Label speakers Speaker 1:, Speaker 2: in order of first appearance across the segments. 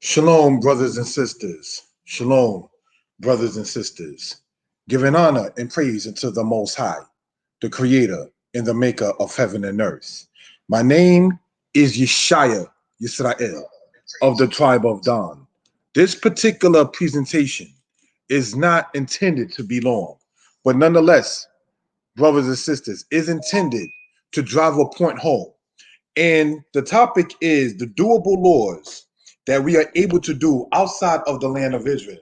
Speaker 1: Shalom, brothers and sisters. Shalom, brothers and sisters. Giving honor and praise unto the Most High, the Creator and the Maker of heaven and earth. My name is Yeshaya Yisrael of the tribe of Dan. This particular presentation is not intended to be long, but nonetheless, brothers and sisters, is intended to drive a point home. And the topic is the doable laws that we are able to do outside of the land of Israel.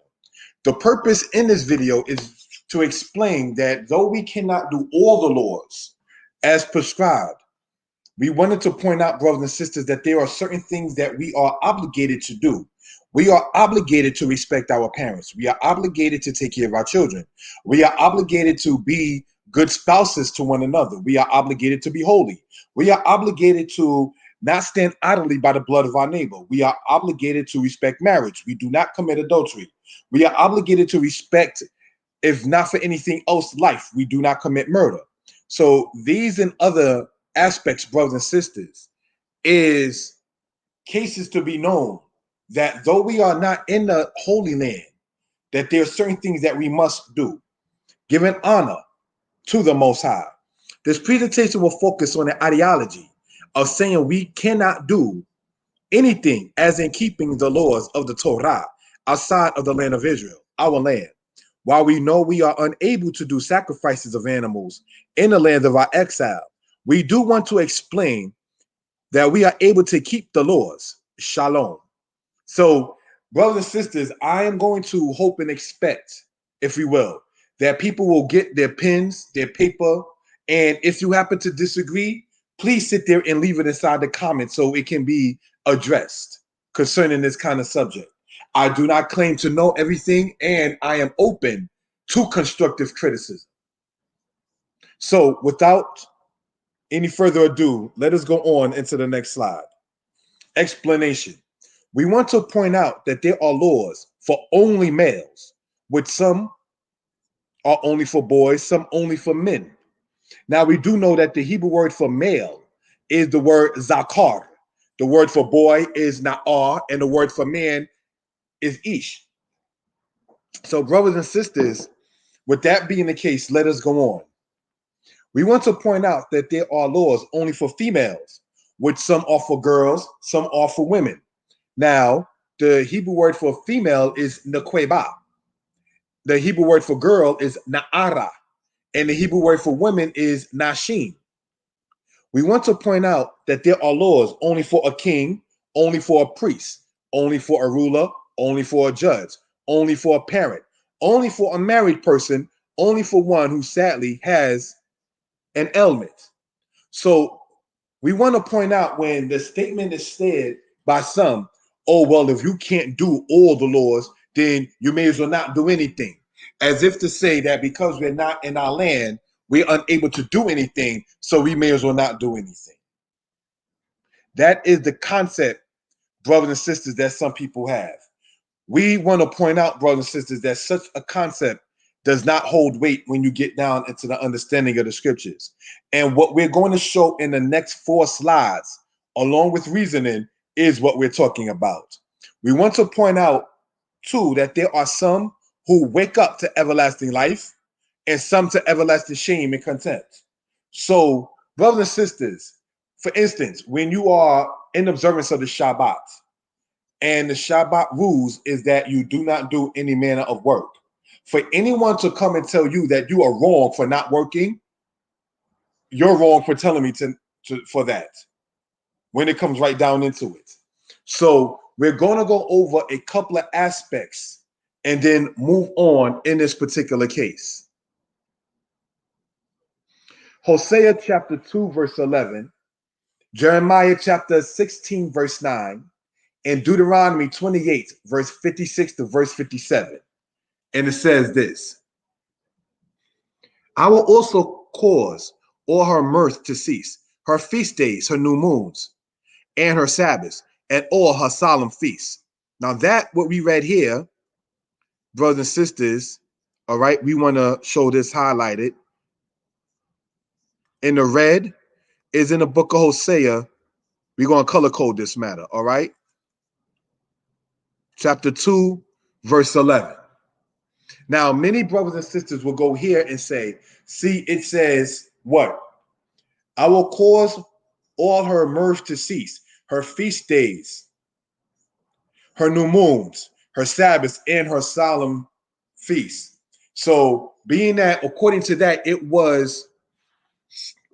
Speaker 1: The purpose in this video is to explain that though we cannot do all the laws as prescribed, we wanted to point out, brothers and sisters, that there are certain things that we are obligated to do. We are obligated to respect our parents. We are obligated to take care of our children. We are obligated to be good spouses to one another. We are obligated to be holy. We are obligated to not stand idly by the blood of our neighbor. We are obligated to respect marriage. We do not commit adultery. We are obligated to respect, if not for anything else, life. We do not commit murder. So these and other aspects, brothers and sisters, is cases to be known that though we are not in the Holy Land, that there are certain things that we must do, giving honor to the Most High. This presentation will focus on the ideology of saying we cannot do anything as in keeping the laws of the Torah outside of the land of Israel, our land. While we know we are unable to do sacrifices of animals in the land of our exile, we do want to explain that we are able to keep the laws. Shalom. So, brothers and sisters, I am going to hope and expect, if we will, that people will get their pens, their paper, and if you happen to disagree, please sit there and leave it inside the comments so it can be addressed concerning this kind of subject. I do not claim to know everything, and I am open to constructive criticism. So, without any further ado, let us go on into the next slide. Explanation. We want to point out that there are laws for only males, which some are only for boys, some only for men. Now, we do know that the Hebrew word for male is the word zakar. The word for boy is na'ar, and the word for man is ish. So, brothers and sisters, with that being the case, let us go on. We want to point out that there are laws only for females, which some are for girls, some are for women. Now, the Hebrew word for female is nekweba. The Hebrew word for girl is na'ara. And the Hebrew word for women is nashim. We want to point out that there are laws only for a king, only for a priest, only for a ruler, only for a judge, only for a parent, only for a married person, only for one who sadly has an ailment. So we want to point out when the statement is said by some, oh, well, if you can't do all the laws, then you may as well not do anything. As if to say that because we're not in our land, we're unable to do anything, so we may as well not do anything. That is the concept, brothers and sisters, that some people have. We want to point out, brothers and sisters, that such a concept does not hold weight when you get down into the understanding of the scriptures. And what we're going to show in the next 4 slides, along with reasoning, is what we're talking about. We want to point out, too, that there are some who wake up to everlasting life and some to everlasting shame and contempt. So, brothers and sisters, for instance, when you are in observance of the Shabbat, and the Shabbat rules is that you do not do any manner of work. For anyone to come and tell you that you are wrong for not working, you're wrong for telling me for that, when it comes right down into it. So we're going to go over a couple of aspects and then move on in this particular case. Hosea chapter 2, verse 11, Jeremiah chapter 16, verse 9, and Deuteronomy 28, verse 56 to verse 57. And it says this: I will also cause all her mirth to cease, her feast days, her new moons, and her Sabbaths, and all her solemn feasts. Now that what we read here, brothers and sisters, all right, we want to show this highlighted. In the red is in the book of Hosea. We're going to color code this matter, all right? chapter 2, verse 11. Now, many brothers and sisters will go here and say, see, it says what? I will cause all her mirth to cease, her feast days, her new moons, her Sabbaths, and her solemn feasts. So, being that according to that, it was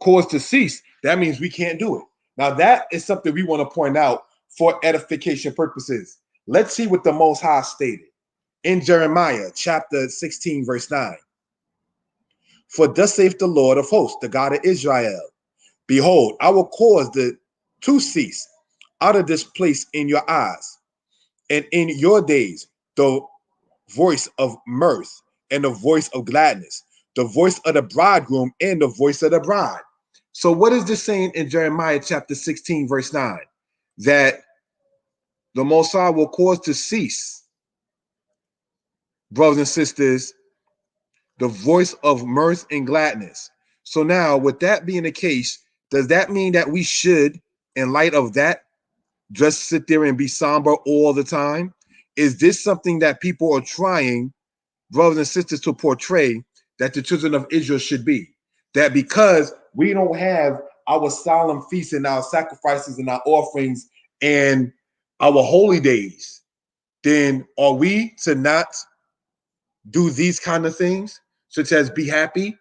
Speaker 1: caused to cease, that means we can't do it. Now, that is something we want to point out for edification purposes. Let's see what the Most High stated in Jeremiah chapter 16, verse 9. For thus saith the Lord of hosts, the God of Israel, behold, I will cause the to cease out of this place in your eyes, and in your days the voice of mirth and the voice of gladness, the voice of the bridegroom and the voice of the bride. So what is this saying in Jeremiah chapter 16, verse 9? That the Most High will cause to cease, brothers and sisters, the voice of mirth and gladness. So now, with that being the case, does that mean that we should, in light of that, just sit there and be somber all the time? Is this something that people are trying, brothers and sisters, to portray that the children of Israel should be? That because we don't have our solemn feasts and our sacrifices and our offerings and our holy days, then are we to not do these kind of things, such as be happy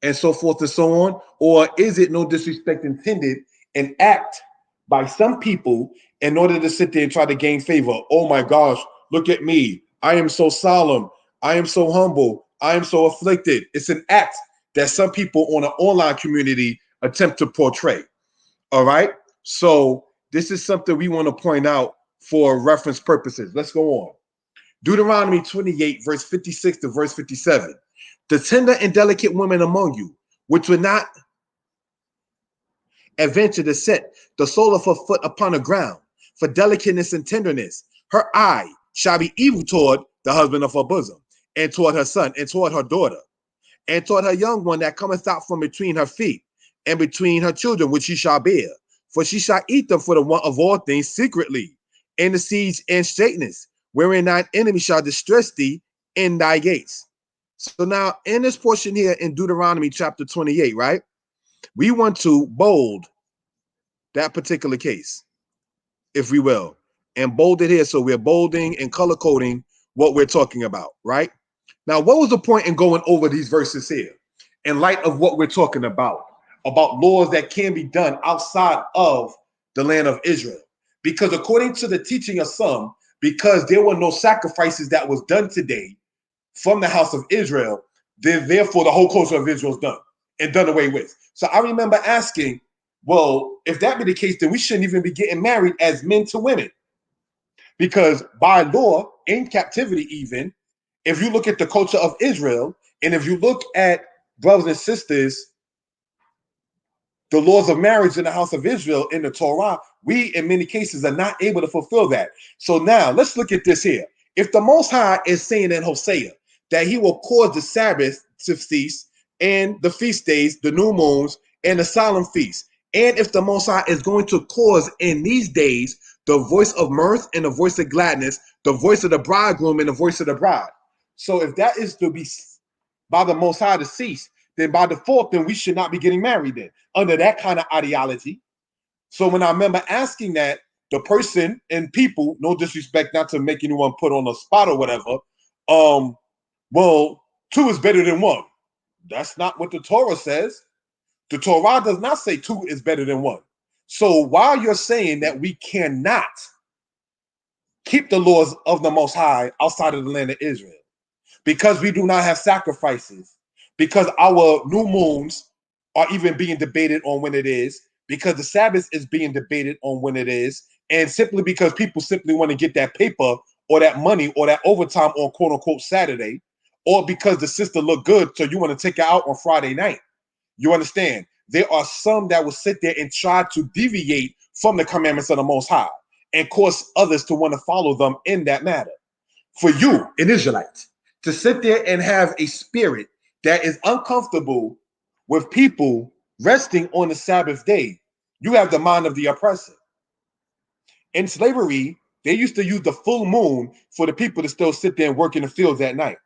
Speaker 1: and so forth and so on? Or is it, no disrespect intended, an act by some people in order to sit there and try to gain favor? Oh my gosh, look at me. I am so solemn. I am so humble. I am so afflicted. It's an act that some people on an online community attempt to portray. All right. So this is something we want to point out for reference purposes. Let's go on. Deuteronomy 28, verse 56 to verse 57. The tender and delicate women among you, which would not adventure to set the sole of her foot upon the ground, for delicateness and tenderness, her eye shall be evil toward the husband of her bosom, and toward her son, and toward her daughter, and toward her young one that cometh out from between her feet, and between her children which she shall bear. For she shall eat them for the want of all things secretly, in the siege and straitness, wherein thine enemy shall distress thee in thy gates. So now in this portion here in Deuteronomy chapter 28, right, we want to bold that particular case, if we will, and bold it here. So we're bolding and color coding what we're talking about, right? Now, what was the point in going over these verses here in light of what we're talking about laws that can be done outside of the land of Israel? Because according to the teaching of some, because there were no sacrifices that was done today from the house of Israel, then therefore the whole culture of Israel is done and done away with. So I remember asking, well, if that be the case, then we shouldn't even be getting married as men to women. Because by law, in captivity even, if you look at the culture of Israel, and if you look at, brothers and sisters, the laws of marriage in the house of Israel in the Torah, we in many cases are not able to fulfill that. So now let's look at this here. If the Most High is saying in Hosea that he will cause the Sabbath to cease and the feast days, the new moons, and the solemn feasts, and if the Most High is going to cause in these days the voice of mirth and the voice of gladness, the voice of the bridegroom and the voice of the bride. So if that is to be by the Most High to cease, then by default, then we should not be getting married then under that kind of ideology. So when I remember asking that, the person and people, no disrespect, not to make anyone put on a spot or whatever, well, two is better than one. That's not what the Torah says. The Torah does not say two is better than one. So while you're saying that we cannot keep the laws of the Most High outside of the land of Israel, because we do not have sacrifices, because our new moons are even being debated on when it is, because the Sabbath is being debated on when it is, and simply because people simply want to get that paper or that money or that overtime on quote unquote Saturday, or because the sister looked good, so you want to take her out on Friday night. You understand? There are some that will sit there and try to deviate from the commandments of the Most High and cause others to want to follow them in that matter. For you, an Israelite, to sit there and have a spirit that is uncomfortable with people resting on the Sabbath day, you have the mind of the oppressor. In slavery, They used to use the full moon for the people to still sit there and work in the fields at night.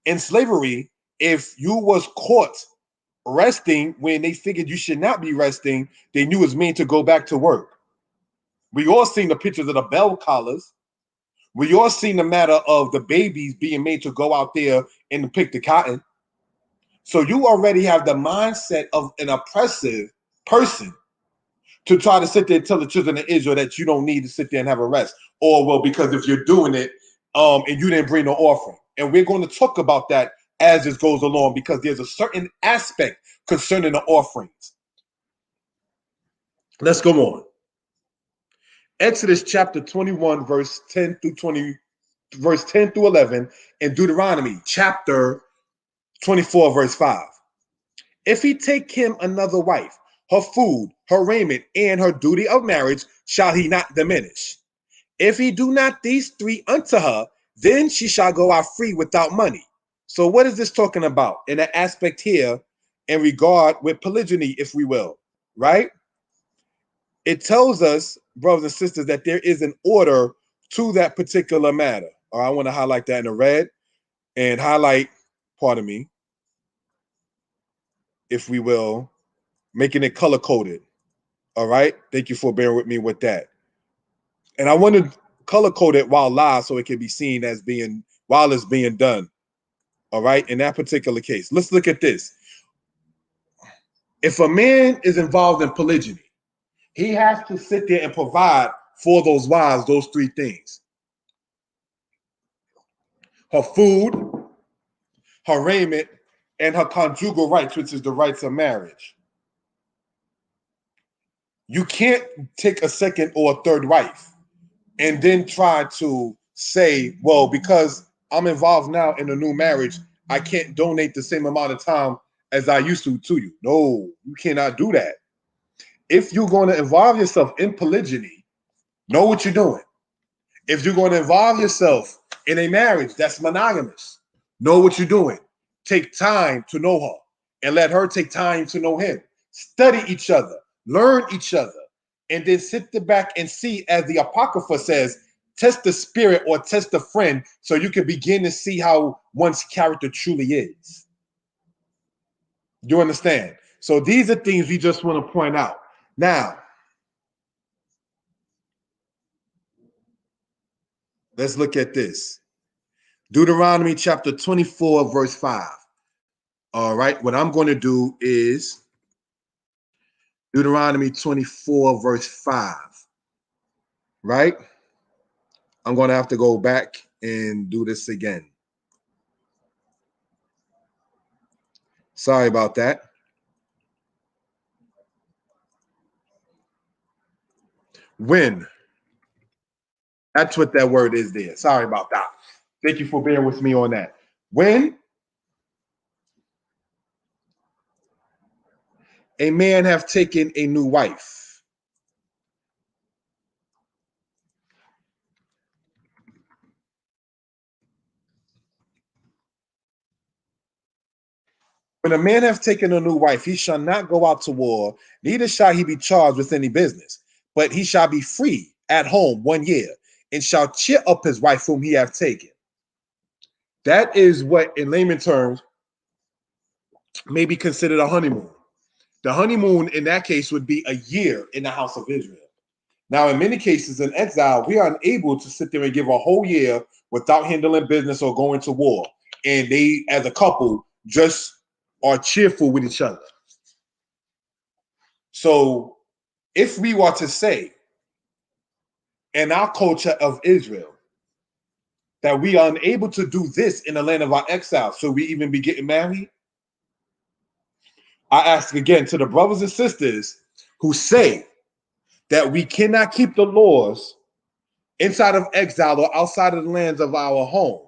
Speaker 1: In slavery, if you was caught resting when they figured you should not be resting, they knew it was meant to go back to work. We all seen the pictures of the bell collars. We all seen the matter of the babies being made to go out there and pick the cotton. So you already have the mindset of an oppressive person to try to sit there and tell the children of Israel that you don't need to sit there and have a rest. Or, well, because if you're doing it and you didn't bring no offering. And we're going to talk about that as this goes along, because there's a certain aspect concerning the offerings. Let's go on. Exodus chapter 21, verse 10 through 11, and Deuteronomy chapter 24, verse 5. If he take him another wife, her food, her raiment, and her duty of marriage shall he not diminish. If he do not these three unto her, then she shall go out free without money. So what is this talking about in an aspect here in regard with polygyny, if we will, right? It tells us, brothers and sisters, that there is an order to that particular matter. Or I want to highlight that in the red and highlight, pardon me, if we will, making it color coded. All right. Thank you for bearing with me with that. And I want to color code it while live so it can be seen as being while it's being done. All right. In that particular case, let's look at this. If a man is involved in polygyny, he has to sit there and provide for those wives those three things: her food, her raiment, and her conjugal rights, which is the rights of marriage. You can't take a second or a third wife and then try to say, well, because I'm involved now in a new marriage, I can't donate the same amount of time as I used to you. No, you cannot do that. If you're going to involve yourself in polygyny, know what you're doing. If you're going to involve yourself in a marriage that's monogamous, know what you're doing. Take time to know her and let her take time to know him. Study each other, learn each other, and then sit back and see, as the Apocrypha says, test the spirit or test the friend so you can begin to see how one's character truly is. You understand? So these are things we just want to point out. Now, let's look at this. Deuteronomy chapter 24, verse 5. All right, what I'm going to do is Deuteronomy 24, verse 5. Right? I'm going to have to go back and do this again. Sorry about that. When. That's what that word is there. Sorry about that. Thank you for bearing with me on that. When a man have taken a new wife, when a man have taken a new wife, he shall not go out to war, neither shall he be charged with any business, but he shall be free at home 1 year, and shall cheer up his wife whom he have taken. That is what, in layman terms, may be considered a honeymoon. The honeymoon in that case would be a year in the house of Israel. Now, in many cases in exile, we are unable to sit there and give a whole year without handling business or going to war. And they, as a couple, just are cheerful with each other. So if we were to say in our culture of Israel that we are unable to do this in the land of our exile, so we even be getting married, I ask again to the brothers and sisters who say that we cannot keep the laws inside of exile or outside of the lands of our home.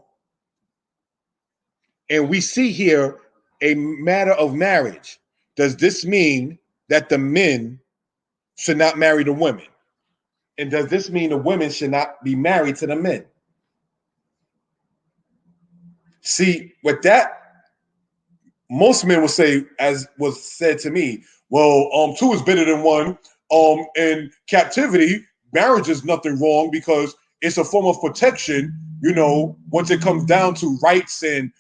Speaker 1: And we see here a matter of marriage. Does this mean that the men should not marry the women? And does this mean the women should not be married to the men? See, with that, most men will say, as was said to me, well, two is better than one. In captivity, marriage is nothing wrong because it's a form of protection, once it comes down to rights and,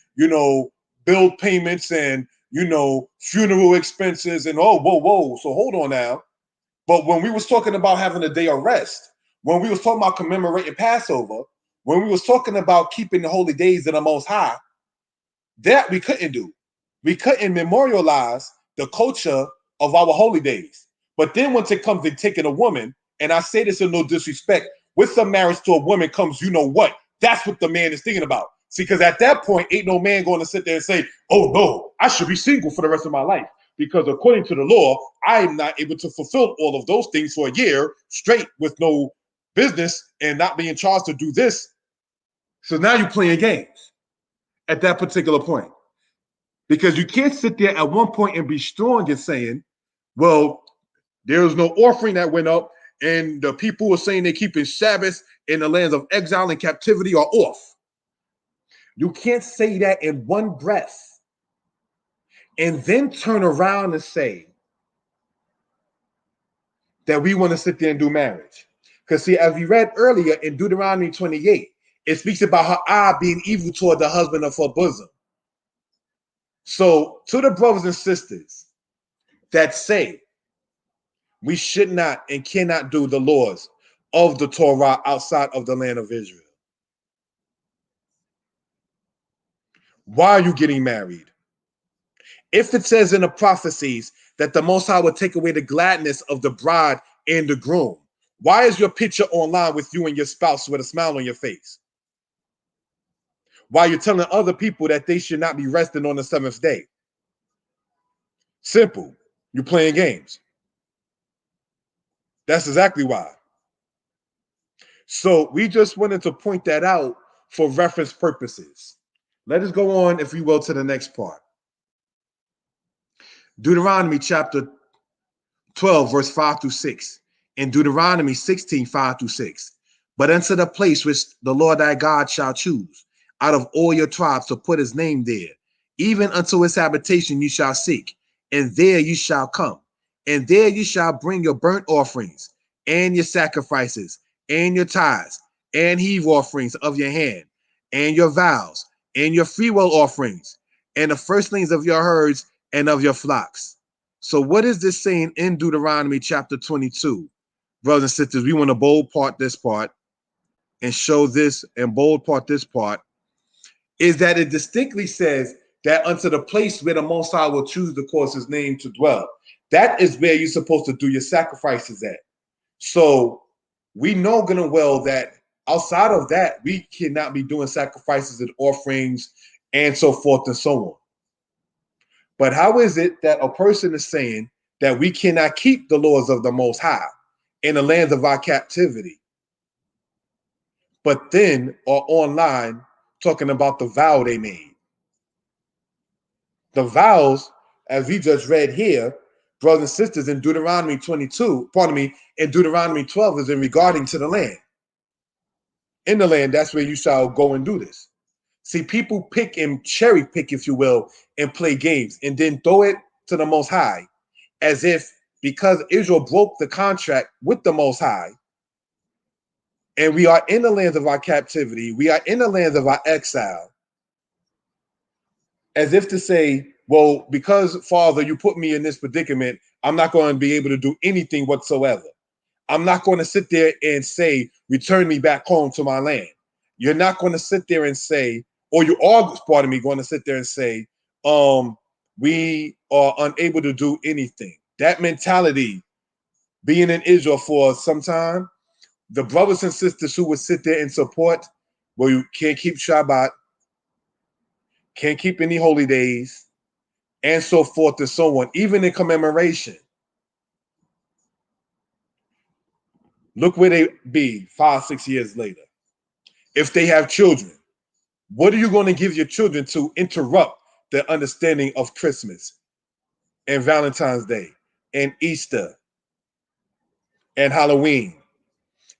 Speaker 1: bill payments and, funeral expenses and whoa. So hold on now. But when we was talking about having a day of rest, when we was talking about commemorating Passover, when we was talking about keeping the holy days of the Most High, that we couldn't do. We couldn't memorialize the culture of our holy days. But then once it comes to taking a woman, and I say this in no disrespect, with some marriage to a woman comes, you know what? That's what the man is thinking about. See, because at that point, ain't no man going to sit there and say, oh no, I should be single for the rest of my life. Because according to the law, I am not able to fulfill all of those things for a year straight with no business and not being charged to do this. So now you're playing games at that particular point. Because you can't sit there at one point and be strong and saying, well, there's no offering that went up, and the people who are saying they're keeping Sabbath in the lands of exile and captivity are off. You can't say that in one breath and then turn around and say that we want to sit there and do marriage. Because see, as we read earlier in Deuteronomy 28, it speaks about her eye being evil toward the husband of her bosom. So to the brothers and sisters that say we should not and cannot do the laws of the Torah outside of the land of Israel, why are you getting married? If it says in the prophecies that the Most High will take away the gladness of the bride and the groom, why is your picture online with you and your spouse with a smile on your face? Why you're telling other people that they should not be resting on the seventh day? Simple. You're playing games. That's exactly why. So we just wanted to point that out for reference purposes. Let us go on, if you will, to the next part. Deuteronomy chapter 12, verse 5 through 6, and Deuteronomy 16, 5 through 6. But unto the place which the Lord thy God shall choose out of all your tribes to put his name there, even unto his habitation you shall seek, and there you shall come. And there you shall bring your burnt offerings, and your sacrifices, and your tithes, and heave offerings of your hand, and your vows, and your freewill offerings, and the firstlings of your herds and of your flocks. So what is this saying in Deuteronomy chapter 22? Brothers and sisters, we want to bold part this part and show this and bold part this part, is that it distinctly says that unto the place where the Most High will choose to cause his name to dwell. That is where you're supposed to do your sacrifices at. So we know good and well that outside of that, we cannot be doing sacrifices and offerings and so forth and so on. But how is it that a person is saying that we cannot keep the laws of the Most High in the lands of our captivity, but then are online talking about the vow they made? The vows, as we just read here, brothers and sisters, in Deuteronomy 22, in Deuteronomy 12 is in regarding to the land. In the land, that's where you shall go and do this. See, people pick and cherry pick, if you will, and play games and then throw it to the Most High as if because Israel broke the contract with the Most High and we are in the lands of our captivity, we are in the lands of our exile, as if to say, well, because, Father, you put me in this predicament, I'm not going to be able to do anything whatsoever. I'm not going to sit there and say, return me back home to my land. You're not going to sit there and say, or you are, pardon me, going to sit there and say, we are unable to do anything. That mentality, being in Israel for some time, the brothers and sisters who would sit there and support, well, you can't keep Shabbat, can't keep any holy days, and so forth and so on, even in commemoration. Look where they be 5-6 years later. If they have children, what are you going to give your children to interrupt the understanding of Christmas and Valentine's Day and Easter and Halloween?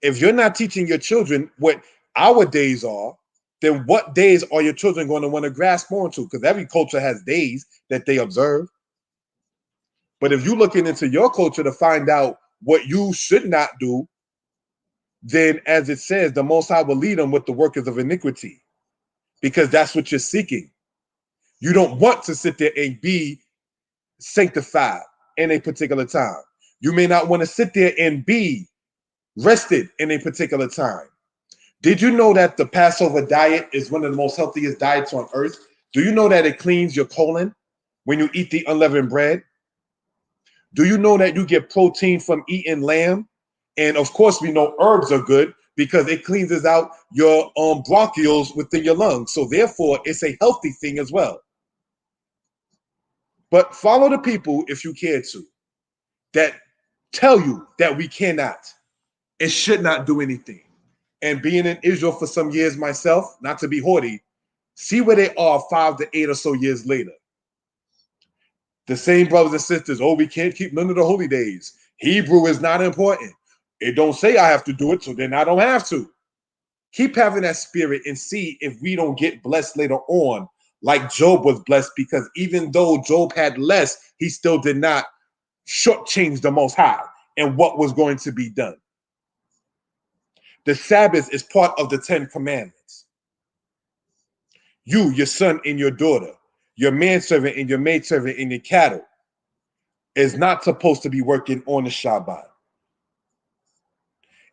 Speaker 1: If you're not teaching your children what our days are, then what days are your children going to want to grasp onto? Because every culture has days that they observe. But if you're looking into your culture to find out what you should not do, then as it says, the Most High will lead them with the workers of iniquity, because that's what you're seeking. You don't want to sit there and be sanctified in a particular time. You may not want to sit there and be rested in a particular time. Did you know that the Passover diet is one of the most healthiest diets on earth? Do you know that it cleans your colon when you eat the unleavened bread? Do you know that you get protein from eating lamb? And of course, we know herbs are good because it cleanses out your bronchioles within your lungs. So therefore, it's a healthy thing as well. But follow the people, if you care to, that tell you that we cannot and should not do anything. And being in Israel for some years myself, not to be haughty, see where they are 5 to 8 or so years later. The same brothers and sisters, oh, we can't keep none of the holy days. Hebrew is not important. It don't say I have to do it, so then I don't have to. Keep having that spirit and see if we don't get blessed later on, like Job was blessed, because even though Job had less, he still did not shortchange the Most High and what was going to be done. The Sabbath is part of the 10 Commandments. You, your son and your daughter, your manservant and your maidservant and your cattle is not supposed to be working on the Shabbat.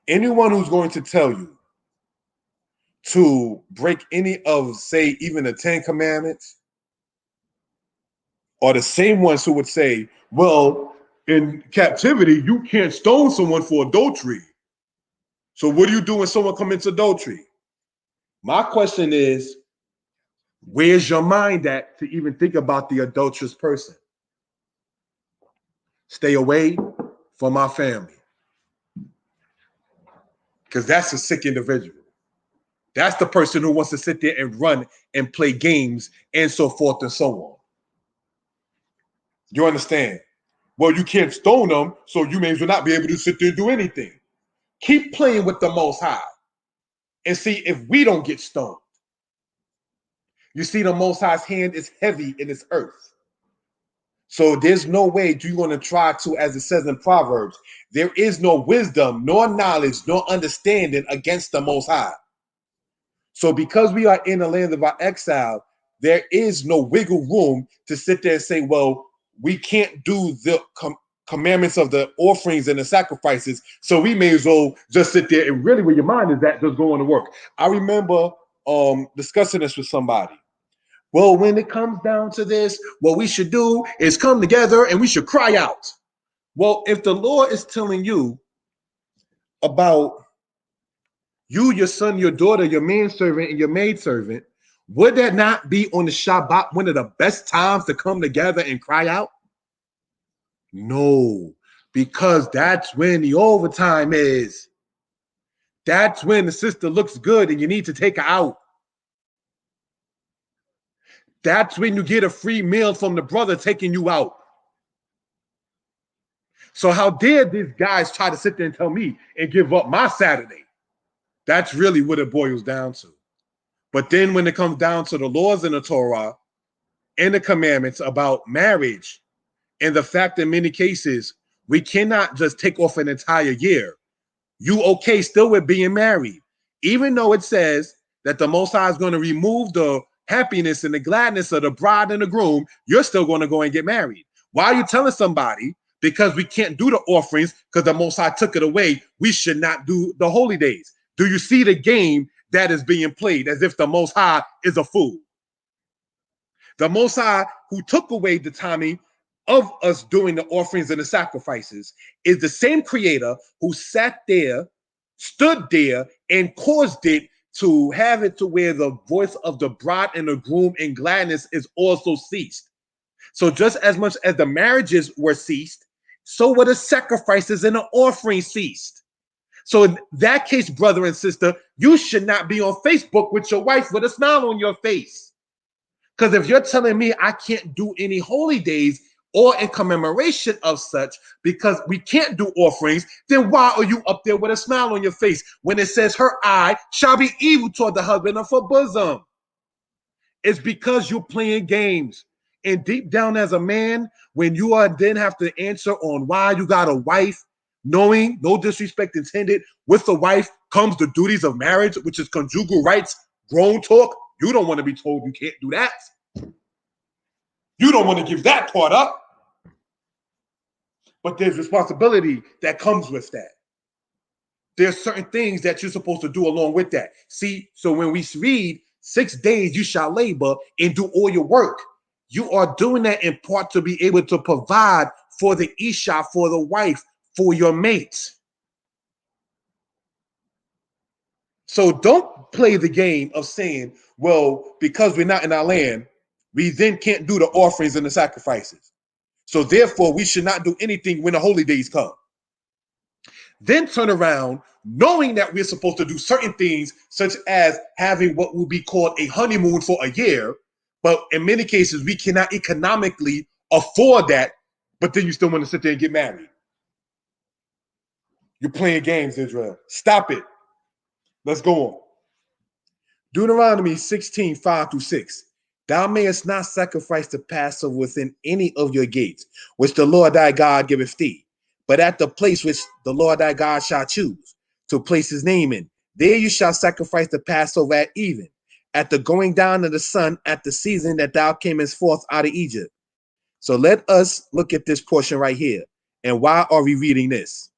Speaker 1: Anyone who's going to tell you to break any of, say, even the 10 Commandments, are the same ones who would say, well, in captivity, you can't stone someone for adultery. So what do you do when someone commits adultery? My question is, where's your mind at to even think about the adulterous person? Stay away from my family. Because that's a sick individual. That's the person who wants to sit there and run and play games and so forth and so on. You understand? Well, you can't stone them, so you may as well not be able to sit there and do anything. Keep playing with the Most High and see if we don't get stoned. You see, the Most High's hand is heavy in this earth. So there's no way you're going to try to, as it says in Proverbs, there is no wisdom, nor knowledge, nor understanding against the Most High. So because we are in the land of our exile, there is no wiggle room to sit there and say, well, we can't do the commandments of the offerings and the sacrifices, so we may as well just sit there and really where your mind is at, just going to work. I remember discussing this with somebody. Well, when it comes down to this, what we should do is come together and we should cry out. Well, if the Lord is telling you about you, your son, your daughter, your manservant, and your maidservant, would that not be on the Shabbat one of the best times to come together and cry out? No, because that's when the overtime is. That's when the sister looks good and you need to take her out. That's when you get a free meal from the brother taking you out. So how dare these guys try to sit there and tell me and give up my Saturday? That's really what it boils down to. But then when it comes down to the laws in the Torah and the commandments about marriage, and the fact in many cases, we cannot just take off an entire year. You okay still with being married, even though it says that the Most High is going to remove the happiness and the gladness of the bride and the groom, you're still going to go and get married. Why are you telling somebody, because we can't do the offerings because the Most High took it away, we should not do the holy days? Do you see the game that is being played as if the Most High is a fool? The Most High, who took away the timing of us doing the offerings and the sacrifices, is the same creator who sat there, stood there, and caused it to have it to where the voice of the bride and the groom in gladness is also ceased. So just as much as the marriages were ceased, so were the sacrifices and the offerings ceased. So in that case, brother and sister, you should not be on Facebook with your wife with a smile on your face. Because if you're telling me I can't do any holy days or in commemoration of such because we can't do offerings, then why are you up there with a smile on your face when it says her eye shall be evil toward the husband of her bosom? It's because you're playing games. And deep down as a man, when you are then have to answer on why you got a wife, knowing, no disrespect intended, with the wife comes the duties of marriage, which is conjugal rights, grown talk. You don't want to be told you can't do that. You don't want to give that part up. But there's responsibility that comes with that. There's certain things that you're supposed to do along with that. See, so when we read 6 days you shall labor and do all your work, you are doing that in part to be able to provide for the Isha, for the wife, for your mate. So don't play the game of saying, well, because we're not in our land, we then can't do the offerings and the sacrifices. So therefore, we should not do anything when the holy days come. Then turn around, knowing that we're supposed to do certain things, such as having what will be called a honeymoon for a year, but in many cases, we cannot economically afford that, but then you still want to sit there and get married. You're playing games, Israel. Stop it. Let's go on. Deuteronomy 16, 5-6. Thou mayest not sacrifice the Passover within any of your gates, which the Lord thy God giveth thee, but at the place which the Lord thy God shall choose to place his name in. There you shall sacrifice the Passover at even, at the going down of the sun, at the season that thou camest forth out of Egypt. So let us look at this portion right here. And why are we reading this?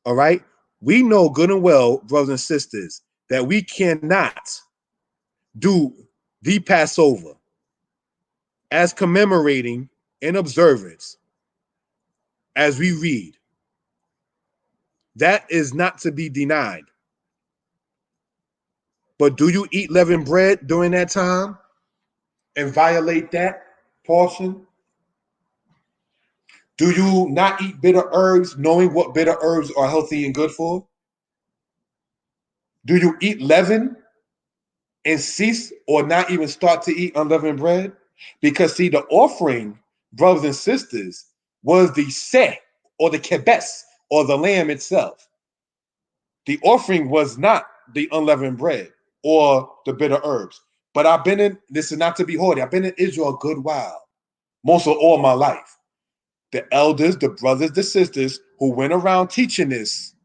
Speaker 1: All right. We know good and well, brothers and sisters, that we cannot do the Passover as commemorating an observance as we read. That is not to be denied. But do you eat leavened bread during that time and violate that portion? Do you not eat bitter herbs knowing what bitter herbs are healthy and good for? Do you eat leaven and cease or not even start to eat unleavened bread? Because see, the offering, brothers and sisters, was the seh or the kebes or the lamb itself. The offering was not the unleavened bread or the bitter herbs. But I've been in, this is not to be haughty, I've been in Israel a good while, most of all my life. The elders, the brothers, the sisters who went around teaching this,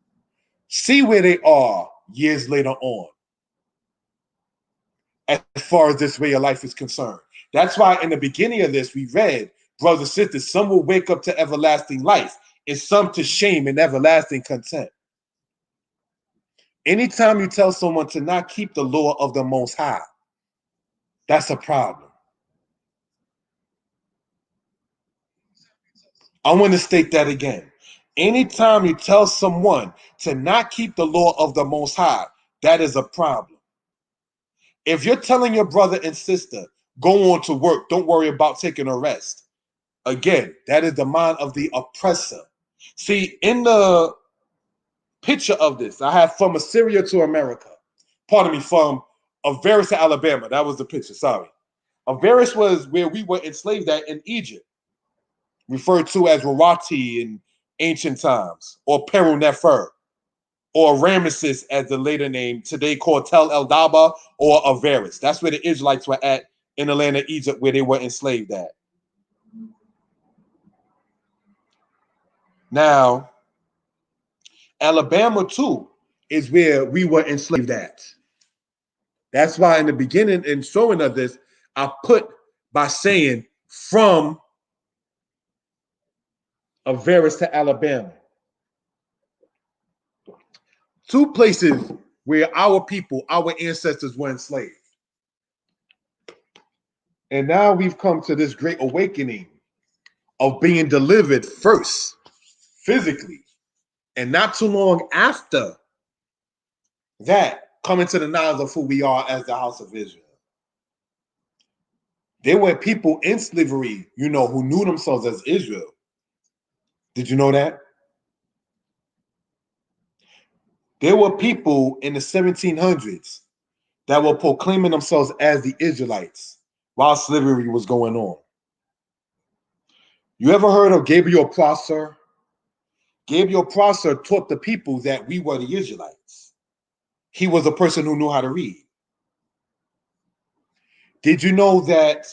Speaker 1: see where they are years later on, as far as this way of life is concerned. That's why in the beginning of this, we read, brothers and sisters, some will wake up to everlasting life, and some to shame and everlasting contempt. Anytime you tell someone to not keep the law of the Most High, that's a problem. I want to state that again. Anytime you tell someone to not keep the law of the Most High, that is a problem. If you're telling your brother and sister, go on to work, don't worry about taking a rest, again, that is the mind of the oppressor. See, in the picture of this, I have from Assyria to America. Pardon me, from Avaris to Alabama. That was the picture, sorry. Avaris was where we were enslaved at in Egypt, referred to as Rawati in ancient times, or Peru Nefer, or Ramesses as the later name, today called Tel El Daba or Avaris. That's where the Israelites were at in the land of Egypt, where they were enslaved at. Now, Alabama too is where we were enslaved at. That's why in the beginning and showing of this, I put by saying from Avaris to Alabama. Two places where our people, our ancestors were enslaved. And now we've come to this great awakening of being delivered first, physically, and not too long after that, coming to the knowledge of who we are as the house of Israel. There were people in slavery, you know, who knew themselves as Israel. Did you know that? There were people in the 1700s that were proclaiming themselves as the Israelites while slavery was going on. You ever heard of Gabriel Prosser? Gabriel Prosser taught the people that we were the Israelites. He was a person who knew how to read. Did you know that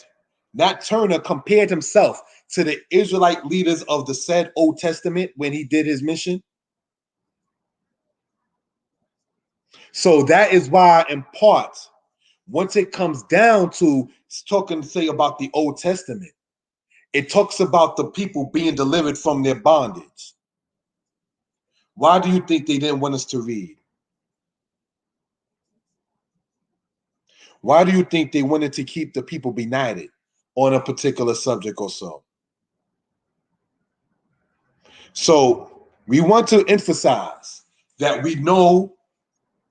Speaker 1: Nat Turner compared himself to the Israelite leaders of the said Old Testament when he did his mission? So that is why, in part, once it comes down to talking, say, about the Old Testament, it talks about the people being delivered from their bondage. Why do you think they didn't want us to read? Why do you think they wanted to keep the people benighted on a particular subject or so? So we want to emphasize that we know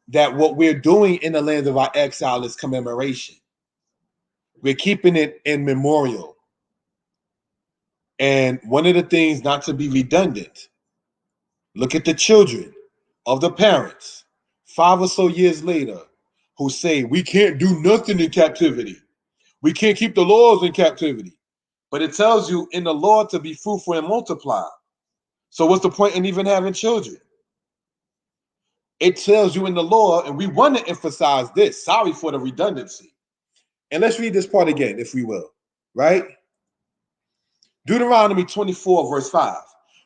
Speaker 1: that what we're doing in the land of our exile is commemoration. We're keeping it in memorial. And one of the things, not to be redundant, look at the children of the parents 5 or so years later who say, we can't do nothing in captivity. We can't keep the laws in captivity. But it tells you in the law to be fruitful and multiply. So what's the point in even having children? It tells you in the law, and we want to emphasize this. Sorry for the redundancy. And let's read this part again, if we will, right? Deuteronomy 24, verse 5.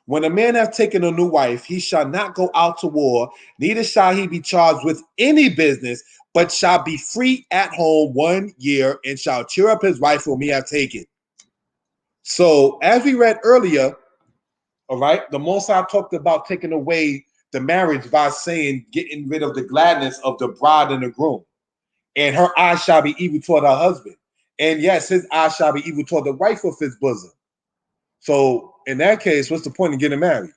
Speaker 1: When a man hath taken a new wife, he shall not go out to war, neither shall he be charged with any business, but shall be free at home 1 year, and shall cheer up his wife whom he hath taken. So, as we read earlier, all right, the Most High talked about taking away the marriage by saying, getting rid of the gladness of the bride and the groom. And her eyes shall be evil toward her husband. And yes, his eyes shall be evil toward the wife of his bosom. So in that case, what's the point in getting married?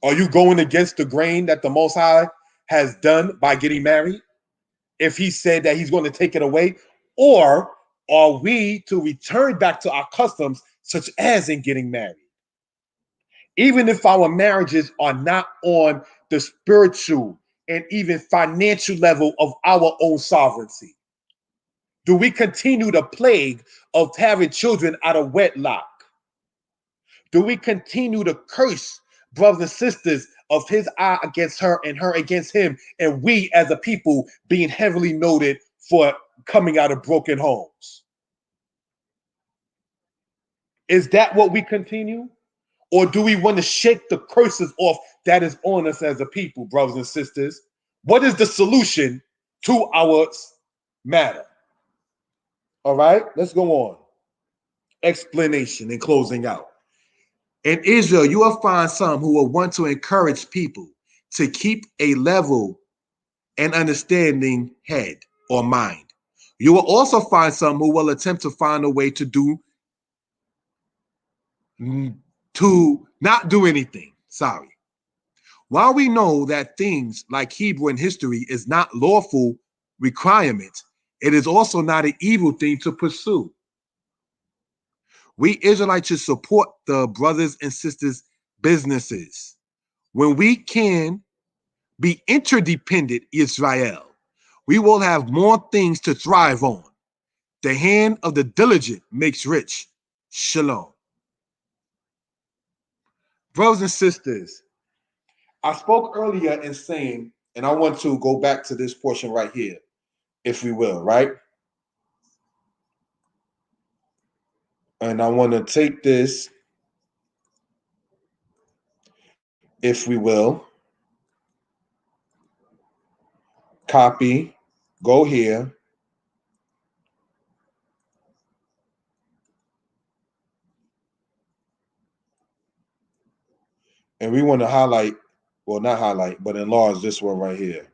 Speaker 1: Are you going against the grain that the Most High has done by getting married? If he said that he's going to take it away? Or are we to return back to our customs, such as in getting married? Even if our marriages are not on the spiritual and even financial level of our own sovereignty, do we continue the plague of having children out of wedlock? Do we continue to curse brothers and sisters of his eye against her and her against him, and we as a people being heavily noted for coming out of broken homes? Is that what we continue? Or do we want to shake the curses off that is on us as a people, brothers and sisters? What is the solution to our matter? All right, let's go on. Explanation and closing out. In Israel, you will find some who will want to encourage people to keep a level and understanding head or mind. You will also find some who will attempt to find a way to not do anything. Sorry. While we know that things like Hebrew and history is not lawful requirement, it is also not an evil thing to pursue. We Israelites should support the brothers and sisters' businesses. When we can be interdependent Israel, we will have more things to thrive on. The hand of the diligent makes rich. Shalom. Brothers and sisters, I spoke earlier in saying, and I want to go back to this portion right here, if we will, right? And I want to take this, if we will, copy, go here. And we want to highlight, well, not highlight, but enlarge this one right here.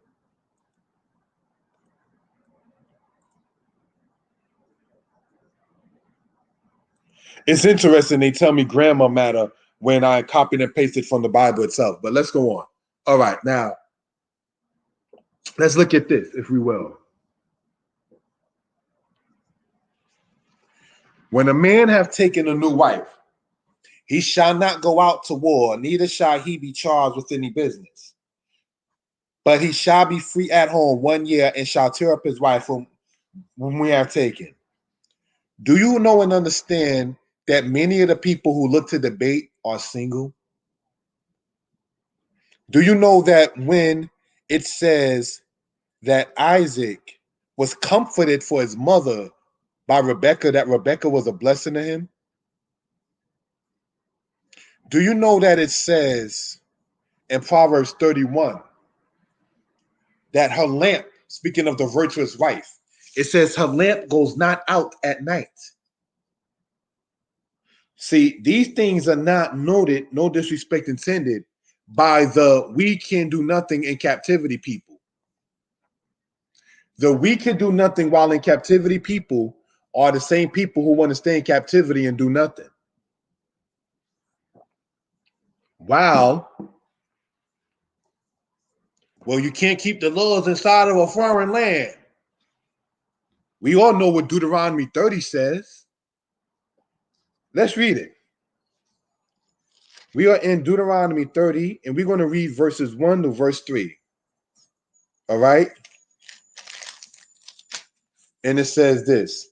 Speaker 1: It's interesting. They tell me grammar matter when I copied and pasted from the Bible itself. But let's go on. All right, now let's look at this, if we will. When a man have taken a new wife, he shall not go out to war, neither shall he be charged with any business. But he shall be free at home 1 year, and shall tear up his wife whom we have taken. Do you know and understand that many of the people who look to debate are single? Do you know that when it says that Isaac was comforted for his mother by Rebekah, that Rebekah was a blessing to him? Do you know that it says in Proverbs 31 that her lamp, speaking of the virtuous wife, it says her lamp goes not out at night. See, these things are not noted, no disrespect intended, by the we can do nothing in captivity people. The we can do nothing while in captivity people are the same people who want to stay in captivity and do nothing. Wow. Well, you can't keep the laws inside of a foreign land. We all know what Deuteronomy 30 says. Let's read it. We are in Deuteronomy 30, and we're going to read verses 1 to verse 3. All right? And it says this,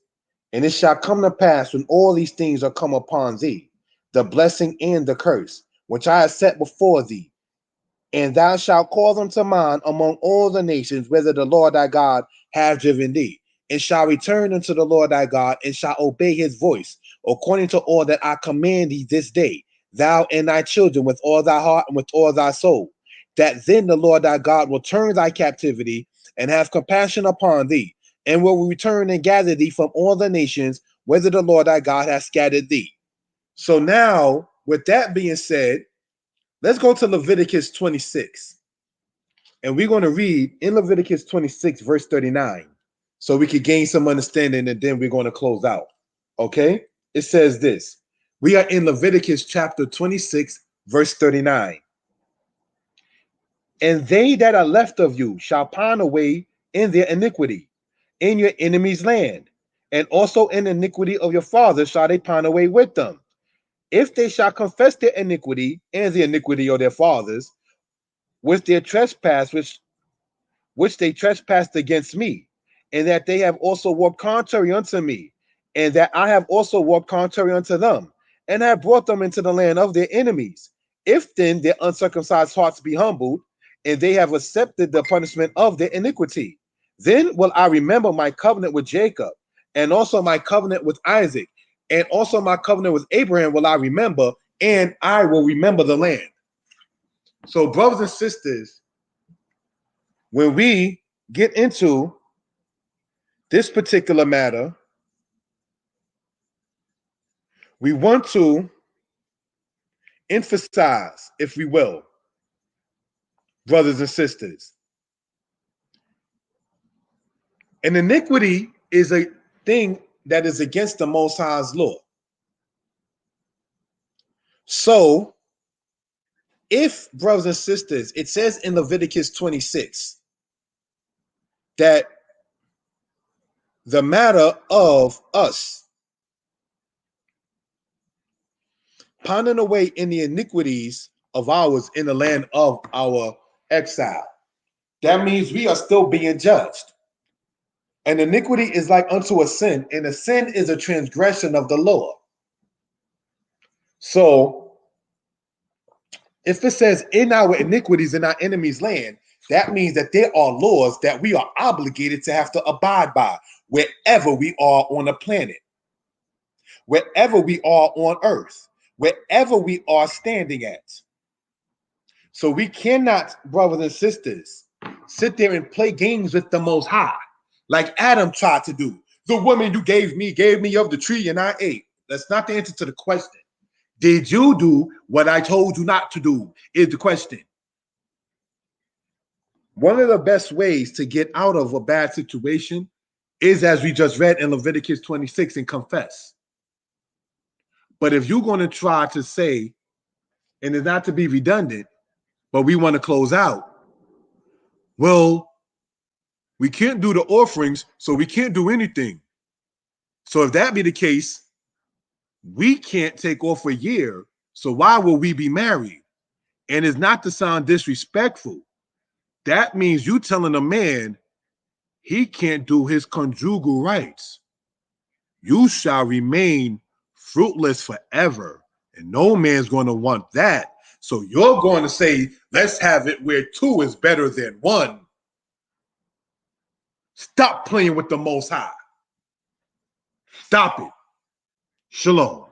Speaker 1: and it shall come to pass when all these things are come upon thee, the blessing and the curse, which I have set before thee, and thou shalt call them to mind among all the nations, whether the Lord thy God have driven thee, and shall return unto the Lord thy God, and shall obey his voice, according to all that I command thee this day, thou and thy children with all thy heart and with all thy soul, that then the Lord thy God will turn thy captivity and have compassion upon thee, and will return and gather thee from all the nations, whether the Lord thy God hath scattered thee. So now, with that being said, let's go to Leviticus 26. And we're going to read in Leviticus 26, verse 39, so we could gain some understanding, and then we're going to close out. Okay? It says this. We are in Leviticus chapter 26, verse 39. And they that are left of you shall pine away in their iniquity, in your enemy's land, and also in iniquity of your fathers shall they pine away with them. If they shall confess their iniquity and the iniquity of their fathers, with their trespass which they trespassed against me, and that they have also walked contrary unto me, and that I have also walked contrary unto them, and have brought them into the land of their enemies. If then their uncircumcised hearts be humbled, and they have accepted the punishment of their iniquity, then will I remember my covenant with Jacob, and also my covenant with Isaac, and also my covenant with Abraham will I remember, and I will remember the land. So, brothers and sisters, when we get into this particular matter, we want to emphasize, if we will, brothers and sisters, an iniquity is a thing that is against the Most High's law. So, if, brothers and sisters, it says in Leviticus 26 that the matter of us pining away in the iniquities of ours in the land of our exile, that means we are still being judged. And iniquity is like unto a sin, and a sin is a transgression of the law. So, if it says in our iniquities in our enemy's land, that means that there are laws that we are obligated to have to abide by wherever we are on the planet, wherever we are on earth, wherever we are standing at. So we cannot, brothers and sisters, sit there and play games with the Most High like Adam tried to do. The woman you gave me of the tree and I ate. That's not the answer to the question. Did you do what I told you not to do is the question. One of the best ways to get out of a bad situation is, as we just read in Leviticus 26, and confess. But if you're going to try to say, and it's not to be redundant, but we want to close out, well, we can't do the offerings, so we can't do anything. So if that be the case, we can't take off a year, so why will we be married? And it's not to sound disrespectful. That means you telling a man he can't do his conjugal rights. You shall remain fruitless forever, and no man's going to want that. So you're going to say, let's have it where two is better than one. Stop playing with the Most High. Stop it. Shalom.